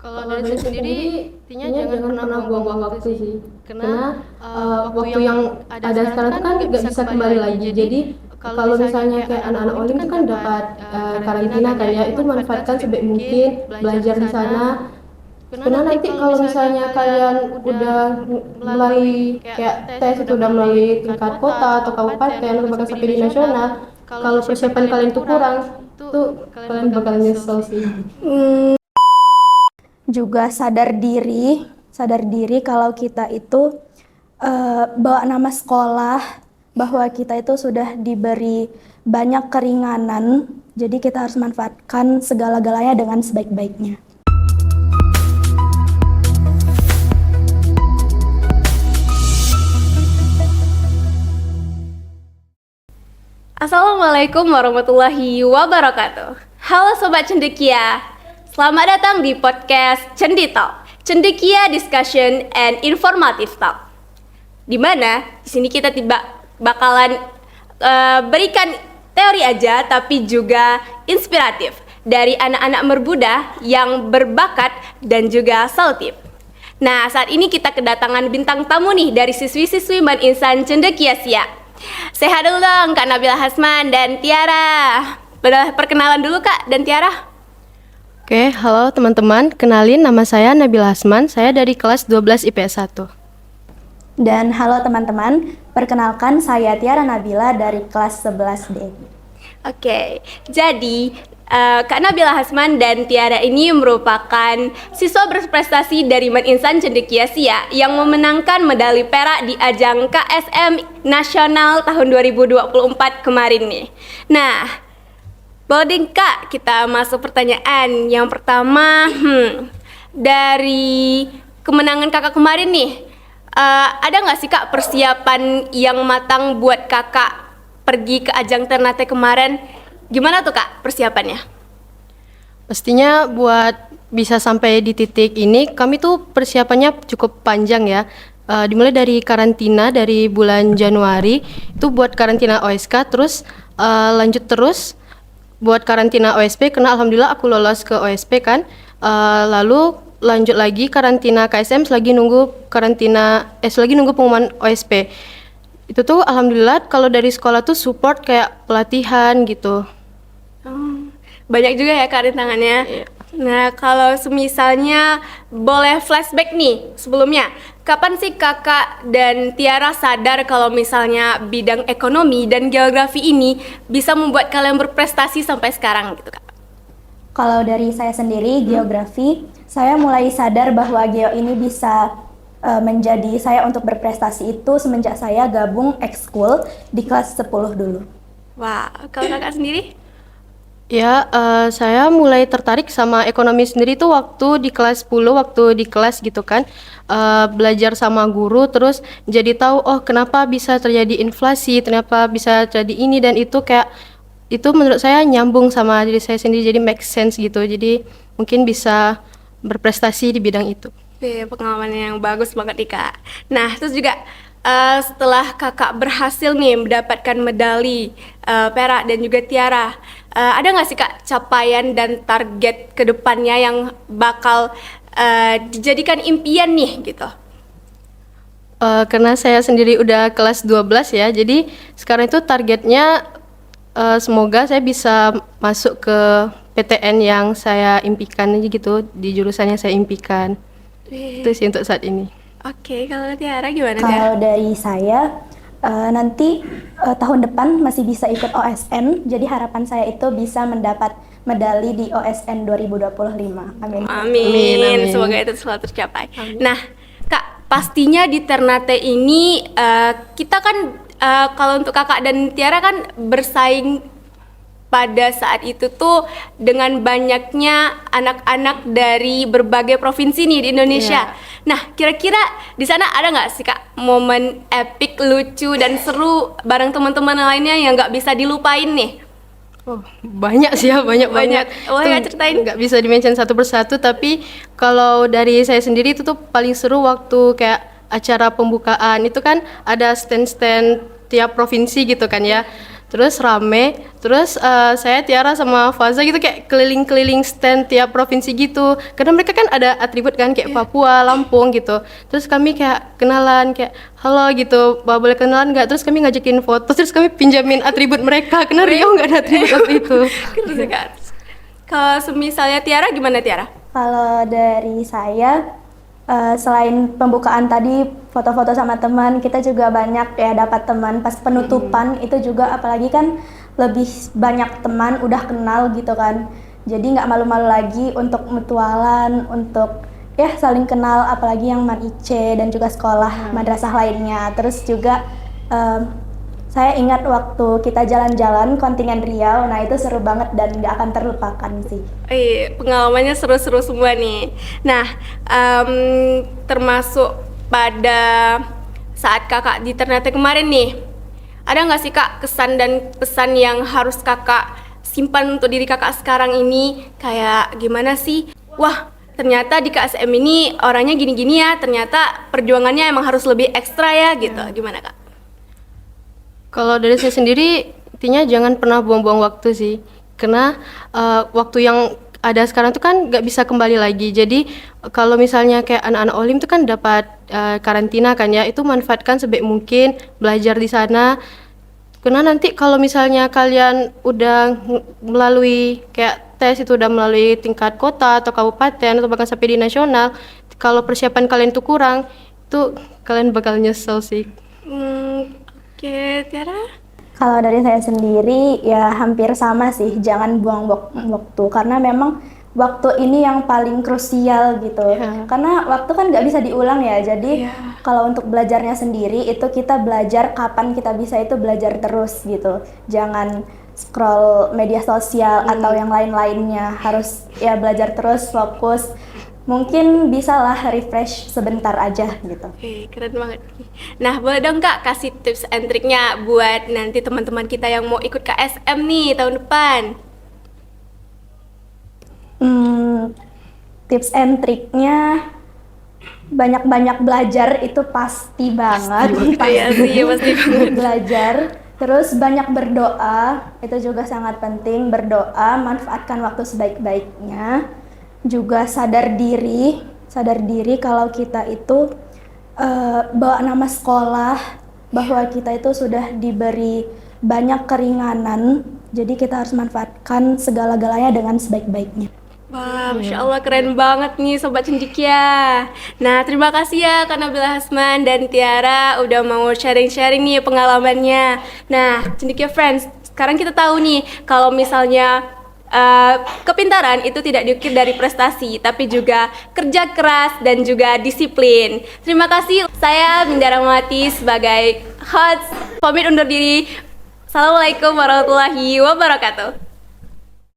Kalau dari saya sendiri, intinya jangan pernah buang-buang waktu sih. Karena waktu yang ada sekarang itu kan nggak bisa kembali lagi. Jadi kalau misalnya kayak anak-anak Olim itu kan dapat karantina kan ya, itu manfaatkan sebaik mungkin belajar di sana. Karena nanti kalau misalnya kalian udah melalui kayak tes itu udah melalui tingkat kota atau kabupaten atau bahkan sampai di nasional, kalau persiapan kalian tuh kurang, tuh kalian bakal nyesel sih. Juga sadar diri kalau kita itu bawa nama sekolah, bahwa kita itu sudah diberi banyak keringanan, jadi kita harus manfaatkan segala-galanya dengan sebaik-baiknya. Assalamualaikum warahmatullahi wabarakatuh. Halo Sobat Cendekia, selamat datang di podcast Cendi Talk, Cendekia Discussion and Informative Talk. Di mana di sini kita bakalan berikan teori aja, tapi juga inspiratif dari anak-anak merbuda yang berbakat dan juga saltif. Nah, saat ini kita kedatangan bintang tamu nih dari siswi-siswi Man Insan Cendekia Sia. Sehat dulu dong Kak Nabila Hasman dan Tiara. Perkenalan dulu Kak dan Tiara. Oke, halo teman-teman. Kenalin, nama saya Nabila Hasman. Saya dari kelas 12 IPS 1. Dan halo teman-teman, perkenalkan saya Tiara Nabila dari kelas 11D. Oke, jadi Kak Nabila Hasman dan Tiara ini merupakan siswa berprestasi dari Man Insan Cendekia Sia yang memenangkan medali perak di ajang KSM Nasional tahun 2024 kemarin nih. Nah, boleh Kak, kita masuk pertanyaan yang pertama. Dari kemenangan kakak kemarin nih, ada nggak sih Kak persiapan yang matang buat kakak pergi ke ajang Ternate kemarin? Gimana tuh Kak persiapannya? Pastinya buat bisa sampai di titik ini, kami tuh persiapannya cukup panjang ya. Dimulai dari karantina dari bulan Januari, itu buat karantina OSK, terus lanjut terus buat karantina OSP, karena alhamdulillah aku lolos ke OSP kan. Lalu lanjut lagi karantina KSM selagi nunggu pengumuman OSP. Itu tuh alhamdulillah kalau dari sekolah tuh support kayak pelatihan gitu. Banyak juga ya Kak rintangannya. Iya. Nah, kalau semisalnya boleh flashback nih sebelumnya, kapan sih kakak dan Tiara sadar kalau misalnya bidang ekonomi dan geografi ini bisa membuat kalian berprestasi sampai sekarang gitu Kak? Kalau dari saya sendiri, geografi, saya mulai sadar bahwa geo ini bisa menjadi saya untuk berprestasi itu semenjak saya gabung ekskul di kelas 10 dulu. Wah, kalau kakak sendiri? Ya, saya mulai tertarik sama ekonomi sendiri tuh waktu di kelas 10, waktu di kelas gitu kan. Belajar sama guru, terus jadi tahu oh kenapa bisa terjadi inflasi, kenapa bisa terjadi ini dan itu, kayak itu menurut saya nyambung sama diri saya sendiri, jadi make sense gitu. Jadi mungkin bisa berprestasi di bidang itu. Pengalaman yang bagus banget nih Kak. Nah, terus juga setelah kakak berhasil nih mendapatkan medali perak dan juga Tiara, ada nggak sih Kak capaian dan target kedepannya yang bakal dijadikan impian nih gitu? Karena saya sendiri udah kelas 12 ya, jadi sekarang itu targetnya semoga saya bisa masuk ke PTN yang saya impikan aja gitu, di jurusan yang saya impikan. Itu sih untuk saat ini. Oke, kalau Tiara gimana Tiara? Kalau dari saya, nanti tahun depan masih bisa ikut OSN, jadi harapan saya itu bisa mendapat medali di OSN 2025. Amin. Amin. Semoga itu selalu tercapai. Amin. Nah, Kak, pastinya di Ternate ini kita kan kalau untuk kakak dan Tiara kan bersaing pada saat itu tuh dengan banyaknya anak-anak dari berbagai provinsi nih di Indonesia. Yeah. Nah, kira-kira di sana ada nggak sih Kak momen epic, lucu dan seru bareng teman-teman lainnya yang nggak bisa dilupain nih? Oh, banyak sih ya, banyak. Boleh nggak ceritain? Nggak bisa di-mention satu persatu, tapi kalau dari saya sendiri itu tuh paling seru waktu kayak acara pembukaan itu kan ada stand-stand tiap provinsi gitu kan ya. terus rame, terus saya Tiara sama Faza gitu kayak keliling-keliling stand tiap provinsi gitu, karena mereka kan ada atribut kan kayak Papua, Lampung gitu, terus kami kayak kenalan kayak halo gitu, boleh kenalan nggak, terus kami ngajakin foto, terus kami pinjamin atribut mereka karena Riau nggak ada atribut waktu itu. Keren sekali. Kalau misalnya Tiara gimana Tiara? Kalau dari saya, selain pembukaan tadi foto-foto sama teman, kita juga banyak ya dapat teman pas penutupan itu juga, apalagi kan lebih banyak teman udah kenal gitu kan. Jadi nggak malu-malu lagi untuk mutualan, untuk ya saling kenal, apalagi yang MAN-IC dan juga sekolah madrasah lainnya. Terus juga saya ingat waktu kita jalan-jalan kontingen Riau, nah itu seru banget dan nggak akan terlupakan sih. Pengalamannya seru-seru semua nih. Nah, termasuk pada saat kakak di Ternate kemarin nih, ada nggak sih kak kesan dan pesan yang harus kakak simpan untuk diri kakak sekarang ini? Kayak gimana sih? Wah, ternyata di KSM ini orangnya gini-gini ya, ternyata perjuangannya emang harus lebih ekstra ya gitu. Gimana kak? Kalau dari saya sendiri, intinya jangan pernah buang-buang waktu sih. Karena waktu yang ada sekarang tuh kan nggak bisa kembali lagi. Jadi kalau misalnya kayak anak-anak Olim tuh kan dapat karantina kan ya, itu manfaatkan sebaik mungkin, belajar di sana. Karena nanti kalau misalnya kalian udah melalui kayak tes itu udah melalui tingkat kota atau kabupaten atau bahkan sampai di nasional, kalau persiapan kalian tuh kurang, itu kalian bakal nyesel sih. Oke, Tiara? Kalau dari saya sendiri ya hampir sama sih, jangan buang waktu, karena memang waktu ini yang paling krusial gitu. Karena waktu kan nggak bisa diulang ya, jadi kalau untuk belajarnya sendiri itu kita belajar kapan kita bisa itu belajar terus gitu. Jangan scroll media sosial atau yang lain-lainnya, harus ya belajar terus, fokus. Mungkin bisalah refresh sebentar aja gitu. Keren banget. Nah, boleh dong Kak kasih tips and triknya buat nanti teman-teman kita yang mau ikut KSM nih tahun depan. Tips and triknya banyak-banyak belajar, itu pasti banget. Pasti banget. Belajar. Terus banyak berdoa, itu juga sangat penting. Berdoa, manfaatkan waktu sebaik-baiknya. Juga sadar diri kalau kita itu bawa nama sekolah, bahwa kita itu sudah diberi banyak keringanan, jadi kita harus manfaatkan segala-galanya dengan sebaik-baiknya. Wah, Masya Allah keren banget nih Sobat Cendekia. Nah, terima kasih ya Kak Nabila Hasman dan Tiara udah mau sharing-sharing nih pengalamannya. Nah, Cendekia Friends, sekarang kita tahu nih kalau misalnya kepintaran itu tidak diukir dari prestasi, tapi juga kerja keras dan juga disiplin. Terima kasih. Saya Minda Rahmawati sebagai host. Pamit undur diri. Assalamualaikum warahmatullahi wabarakatuh.